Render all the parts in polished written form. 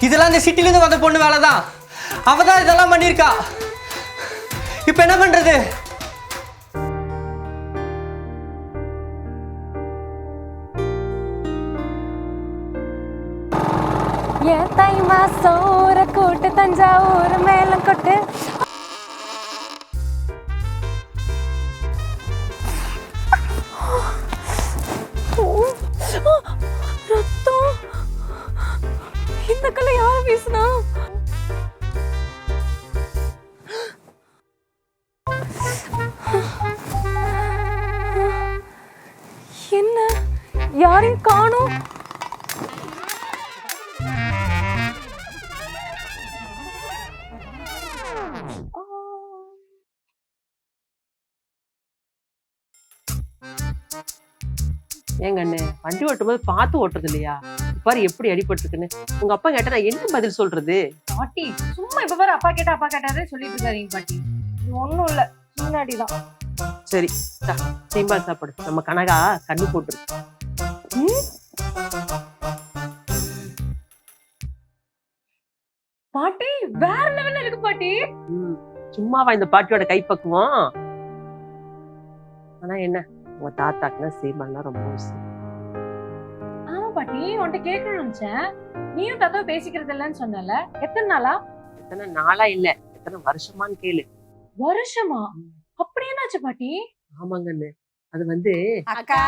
இதெல்லாம் இந்த சிட்டிலேருந்து வந்த பொண்ணு வேலை தான். அவள் தான் இதெல்லாம் பண்ணியிருக்கா. இப்போ என்ன பண்ணுறது? ஏன் தை மாசம் ஊரை கூட்டு தஞ்சாவூர் மேலம் கொட்டு. ரத்தம். இந்த கல்லை யாரு வீசினா? என்ன யாரையும் காணோம். ஏங்க அண்ணே, வண்டி ஓட்டும் போது பார்த்து ஓட்டுறது இல்லையா? பாரு எப்படி அடிபட்டுருக்குன்னு. உங்க அப்பா கேட்டா நான் என்ன பதில் சொல்றது? பாட்டி சும்மா இப்ப பாரு அப்பா கேட்டாதே சொல்லிட்டு இருக்காதீங்க பாட்டி. ஒண்ணும் இல்ல, முன்னாடிதான். சரி சீம்பால் சாப்பாடு. நம்ம கனகா கண்ணு போட்டுரு. பாட்டி வேற லெவல்ல இருக்கு பாட்டி. சும்மாவா இந்த பாட்டியோட கைப்பக்குவம்? ஆனா என்ன, உங்க தாத்தாக்குன்னா சீம்பால்னா ரொம்ப அவசியம். ஆமா பாட்டி, உன்கிட்ட கேட்கணும்னு நினைச்சேன். நீயும் தாத்தா பேசிக்கிறது இல்லைன்னு சொன்னல, எத்தனை நாளா? எத்தனை நாளா இல்ல, எத்தனை வருஷமான்னு கேளு. வருஷமா? அப்படி என்னாச்சு பாட்டி? ஆமாங்கண்ணு, அது வந்து அக்கா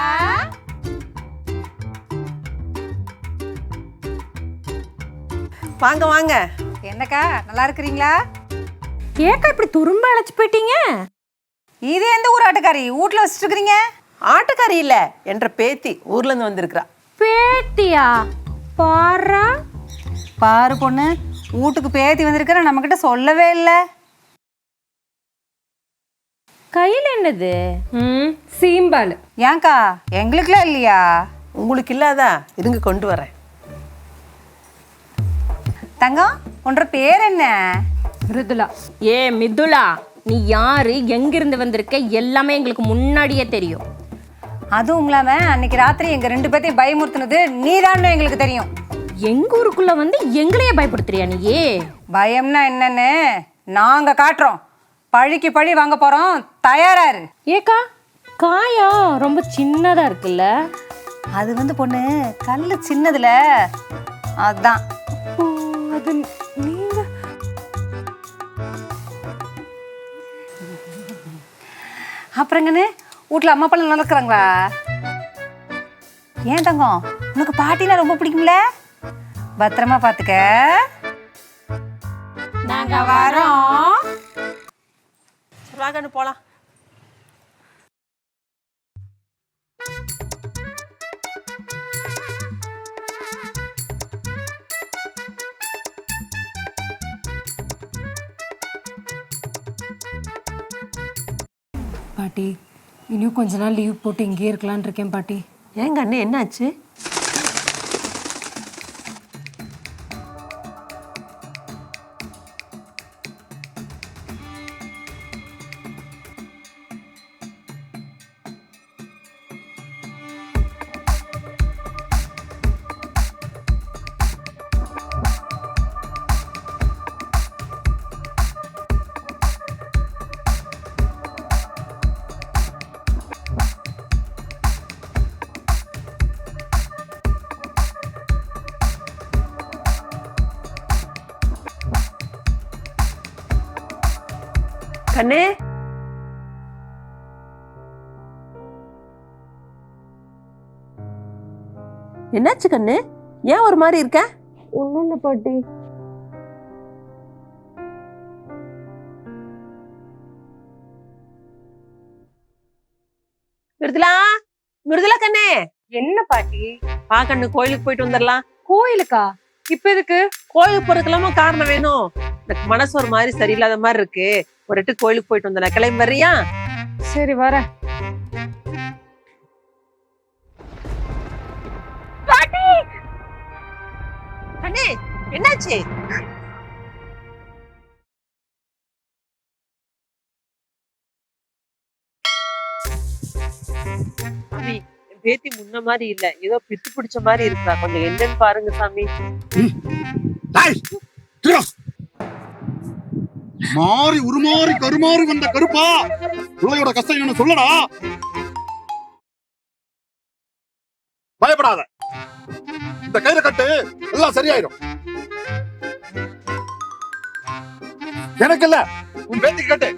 வாங்க வாங்க. என்னக்கா நல்லா இருக்கிறீங்களா? ஏக்கா இப்படி துரும்ப அழைச்சு போயிட்டீங்க? இது எந்த ஊர் ஆட்டுக்காரி வீட்டுல வச்சுட்டு இருக்கிறீங்க? ஆட்டுக்காரி இல்ல, என்ற பேத்தி ஊர்ல இருந்து வந்திருக்கிறா. பேத்தியா? பாரா பாரு பொண்ணு, வீட்டுக்கு பேத்தி வந்திருக்கிற நம்ம கிட்ட சொல்லவே இல்லை. கையில என்னது? சீம்பால். ஏன்க்கா எங்களுக்குலாம் இல்லையா? உங்களுக்கு இல்லாதா? இருங்க கொண்டு வரேன். தங்கம் உன்ற பேர் என்ன? மிருதுலா. ஏ மிதுலா, நீ யாரு, எங்கிருந்து வந்திருக்க, எல்லாமே எங்களுக்கு முன்னாடியே தெரியும். அதுவும் இல்லாம அன்னைக்கு ராத்திரி எங்க 2 பேத்தையும் பயமுறுத்துனது நீதான்னு எங்களுக்கு தெரியும். எங்க ஊருக்குள்ள வந்து எங்களையே பயப்படுத்துறியா நீயே? பயம்னா என்னன்னு நாங்க காட்டுறோம். பழிக்கு பழி வாங்க போறோம், தயாராரு. ஏக்கா காயா ரொம்ப சின்னதா இருக்குல்ல? அது வந்து பொண்ணு கல்லு சின்னதுல, அதான். அது நீங்க? அப்புறங்கன்னு வீட்டுல அம்மா அப்பா நல்லா இருக்கிறாங்களா? ஏன் தங்கம், உனக்கு பாட்டினா ரொம்ப பிடிக்கும்ல? பத்திரமா பாத்துக்க. நாங்க வரோம். வாங்கன்னு போலாம். பாட்டி இன்னும் கொஞ்ச நாள் லீவ் போட்டு இங்கேயே இருக்கலான் இருக்கேன் பாட்டி. ஏங்க அண்ணே, என்னாச்சு? கண்ணே, என்னாச்சு கண்ணு? ஏன் ஒரு மாதிரி இருக்க? ஒன்றும் இல்லை பாட்டி. மிருதுலா, மிருதுலா கண்ணே. என்ன பாட்டி? வா கண்ணு, கோயிலுக்கு போயிட்டு வந்துடலாம். கோயிலுக்கா? இப்ப எதுக்கு? கோயிலுக்கு போறதுக்கெல்லாம காரணம் வேணும். எனக்கு மனசு ஒரு மாதிரி சரியில்லாத மாதிரி இருக்கு. ஒரு எட்டு கோயிலுக்கு போயிட்டு வந்துடலாம். கிளம்பி வர்றியா? சரி வரேன். கண்ணே, என்னாச்சு? சாமி, என் பேத்தி முன்ன மாதிரி இல்ல, ஏதோ பித்து பிடிச்ச மாதிரி இருக்கா. கொஞ்சம் என்னன்னு பாருங்க சாமி. மாறி உருமாறி கருமாறி வந்த கருப்பா, பிள்ளையோட கஷ்டம் என்ன சொல்லடா. பயப்படாத, இந்த கையில கட்டு, எல்லாம் சரியாயிடும். எனக்கு இல்ல, உன் பேத்திக்கு கட்டு.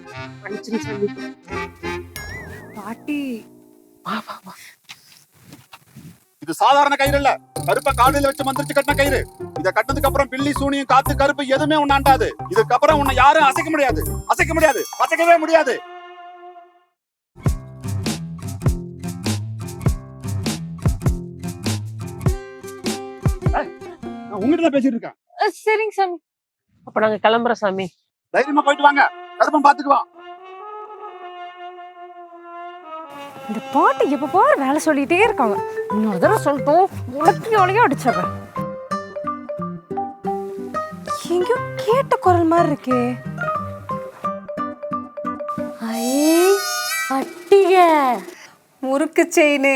பாட்டி இது சாதாரண கயிறு இல்ல, கருப்பை காலையில வச்சு மந்திரிச்சு கட்டின கயிறு. இத கட்டினதுக்கு அப்புறம் பில்லி சூனியும் காத்து கருப்பு எதுவுமே உன்னாண்டாது. இதுக்கப்புறம் உன்னை யாரும் அசைக்க முடியாது, அசைக்க முடியாது, அசைக்கவே முடியாது. நான் உங்ககிட்ட தான் பேசிட்டு இருக்கேன். சரிங்க சாமி. அப்ப நாங்க கிளம்புறோம் சாமி. தைரியமா போயிட்டு வாங்க, கருப்பம் பாத்துக்குவான். இந்த பாட்டி எப்ப பாரு வேலை சொல்லிட்டே இருக்காங்க. இன்னொரு தடவை சொல்லிட்டோம் உலக்கையோலையும் அடிச்சிடுறேன். எங்கேயோ கேட்ட குரல் மாதிரி இருக்கே. அட்டிக முறுக்கு செயின்.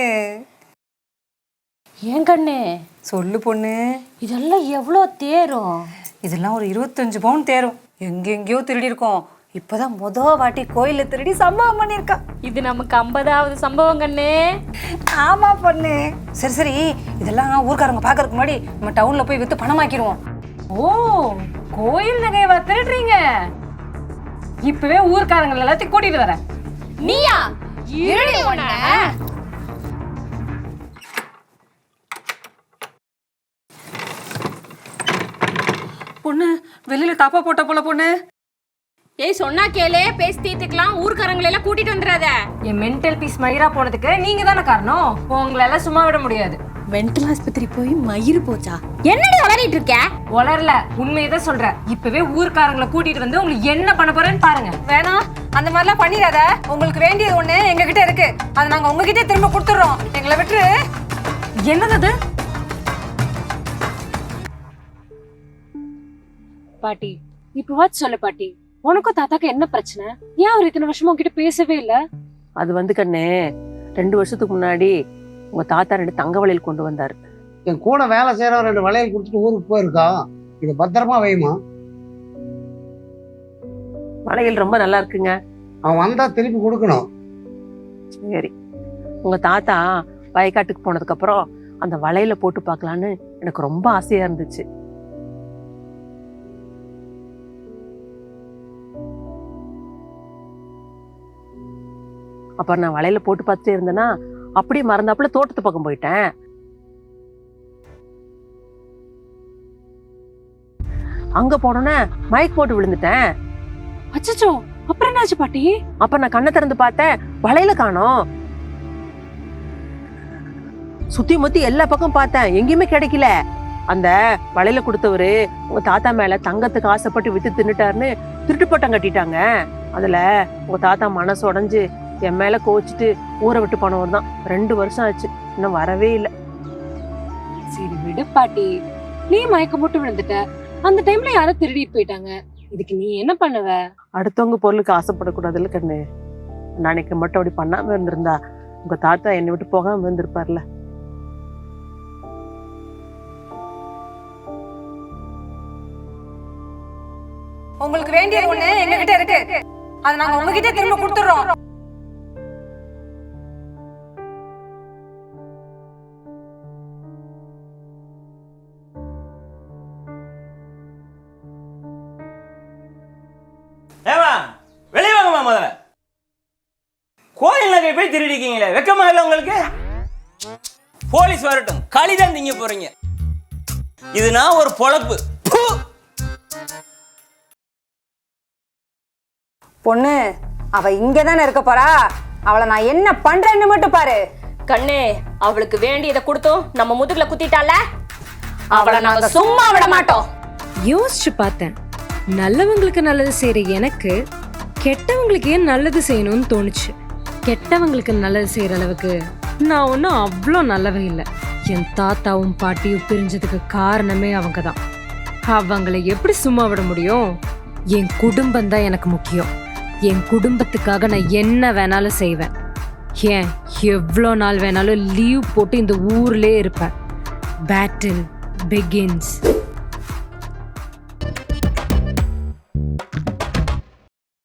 ஏன் கண்ணு சொல்லு பொண்ணு, இதெல்லாம் எவ்வளோ தேரும்? இதெல்லாம் ஒரு 25 பவுன் தேரும். எங்கெங்கயோ திருடி இருக்கோம். இப்பதான் வாட்டி கோயில திருடி சம்பவம் பண்ணிருக்கா. இது நமக்கு 50வது சம்பவம் கண்ணு. ஆமா பொண்ணு. சரி சரி, இதெல்லாம் ஊர்க்காரங்க பாக்குறதுக்கு முன்னாடி நம்ம டவுன்ல போய் வித்து பணமாக்கிடுவோம். ஓ, கோயில் நகையவா திருடுறீங்க? இப்பவே ஊர்க்காரங்க எல்லாத்தையும் கூட்டிட்டு வரேன். நீயா? இருடி உன்னை. பொண்ணு வெளியில தாப்பா போட்ட போல பொண்ணு. ஏய் சொன்னா கேளே, பேசி தீர்த்துக்கலாம். ஊர்க்காரங்களை எல்லாம் கூட்டிட்டு வந்துடாத. என் மென்டல் பீஸ் மயிரா போனதுக்கு நீங்க தானே காரணம். உங்களை எல்லாம் சும்மா விட முடியாது. மென்டல் ஆஸ்பத்திரி போய் மயிறு போச்சா? என்னடி உளறிட்டு இருக்க? உளரல, உண்மையதான் சொல்றேன். இப்பவே ஊர்க்காரங்களை கூட்டிட்டு வந்து உங்களுக்கு என்ன பண்ண போறேன்னு பாருங்க. வேணாம், அந்த மாதிரிலாம் பண்ணிடாத. உங்களுக்கு வேண்டியது ஒண்ணு எங்க கிட்ட இருக்கு, அதை நாங்க உங்ககிட்ட திரும்ப கொடுத்துடுறோம். எங்களை விட்டு. என்னது அது? பாட்டி இப்பவாச்சு சொல்ல பாட்டி, உனக்கும் தாத்தாக்கு என்ன பிரச்சனை? ஏன் அவர் இத்தனை வருஷமா உங்ககிட்ட பேசவே இல்ல? அது வந்து கண்ணு, 2 வருஷத்துக்கு முன்னாடி உங்க தாத்தா 2 தங்க வளையல் கொண்டு வந்தாரு. என் கூட வேலை செய்யறவன் 2 வளையல் கொடுத்துட்டு ஊருக்கு போயிருக்கான். இது பத்திரமா வைமா. வளையல் ரொம்ப நல்லா இருக்குங்க. அவன் வந்தா திருப்பி கொடுக்கணும். சரி, உங்க தாத்தா வயக்காட்டுக்கு போனதுக்கு அப்புறம் அந்த வளையல போட்டு பார்க்கலான்னு எனக்கு ரொம்ப ஆசையா இருந்துச்சு. அப்புறம் நான் வளையல போட்டு பார்த்துட்டே இருந்தேன்னா அப்படியே மறந்தாப்புல தோட்டத்து பக்கம் போயிட்டேன். அங்க போனோன்னே மயக்க போட்டு விழுந்துட்டேன். அச்சச்சோ, அப்புறம் என்னாச்சு பாட்டி? அப்ப நான் கண்ணை திறந்து பார்த்தேன், வளையல காணோம். சுத்தி முத்தி எல்லா பக்கம் பார்த்தேன், எங்கேயுமே கிடைக்கல. அந்த வளையல கொடுத்தவரு உங்க தாத்தா மேல தங்கத்துக்கு ஆசைப்பட்டு வித்து தின்னுட்டாருன்னு திருட்டு பட்டம் கட்டிட்டாங்க. அதுல உங்க தாத்தா மனசு உடைஞ்சு என் மேல கோச்சிட்டு ஊரை விட்டு போனவர் தான். 2 வருஷம் ஆச்சு, இன்னும் வரவே இல்லை. சரி விடு பாட்டி, நீ மயக்கம் போட்டு விழுந்துட்ட. அந்த டைம்ல யாரோ திருடிட்டு போயிட்டாங்க. இதுக்கு நீ என்ன பண்ணுவ? அடுத்தவங்க பொருளுக்கு ஆசைப்படக்கூடாதுல்ல கண்ணு. நாளைக்கு மட்டும் அப்படி பண்ணாம இருந்திருந்தா உங்க தாத்தா என்னை விட்டு போகாம இருந்திருப்பார்ல. உங்களுக்கு வேண்டியது ஒண்ணு எங்க கிட்ட இருக்கு, அதை நாங்க உங்ககிட்ட திரும்ப கொடுத்துடுறோம். ஏமா வெளியே வாங்கம்மா. முதல்ல கோயில் நகை போய் திருடிக்கீங்களே, வெக்கமா இல்லை உங்களுக்கு? போலீஸ் வரட்டும், களிதான் திங்க போறீங்க. இது நான் ஒரு பொழப்பு. பொண்ணு அவ இங்கதானே இருக்க போறா, அவளை நான் என்ன பண்றேன்னு மட்டும் பாரு. கண்ணு, அவளுக்கு வேண்டியதை கொடுத்தோம் நம்ம முதுகுல குத்திட்டால, அவளை நாங்க சும்மா விட மாட்டோம். யோசிச்சு பார்த்தேன், நல்லவங்களுக்கு நல்லது செய்யற எனக்கு கெட்டவங்களுக்கு ஏன் நல்லது செய்யணும்னு தோணுச்சு. கெட்டவங்களுக்கு நல்லது செய்யற அளவுக்கு நான் ஒன்றும் அவ்வளோ நல்லவன் இல்லை. என் தாத்தாவும் பாட்டியும் பிரிஞ்சதுக்கு காரணமே அவங்க தான். அவங்களை எப்படி சும்மா விட முடியும்? என் குடும்பம் தான் எனக்கு முக்கியம். என் குடும்பத்துக்காக நான் என்ன வேணாலும் செய்வேன். ஏன் எவ்வளோ நாள் வேணாலும் லீவ் போட்டு இந்த ஊர்லயே இருப்பேன். Battle begins.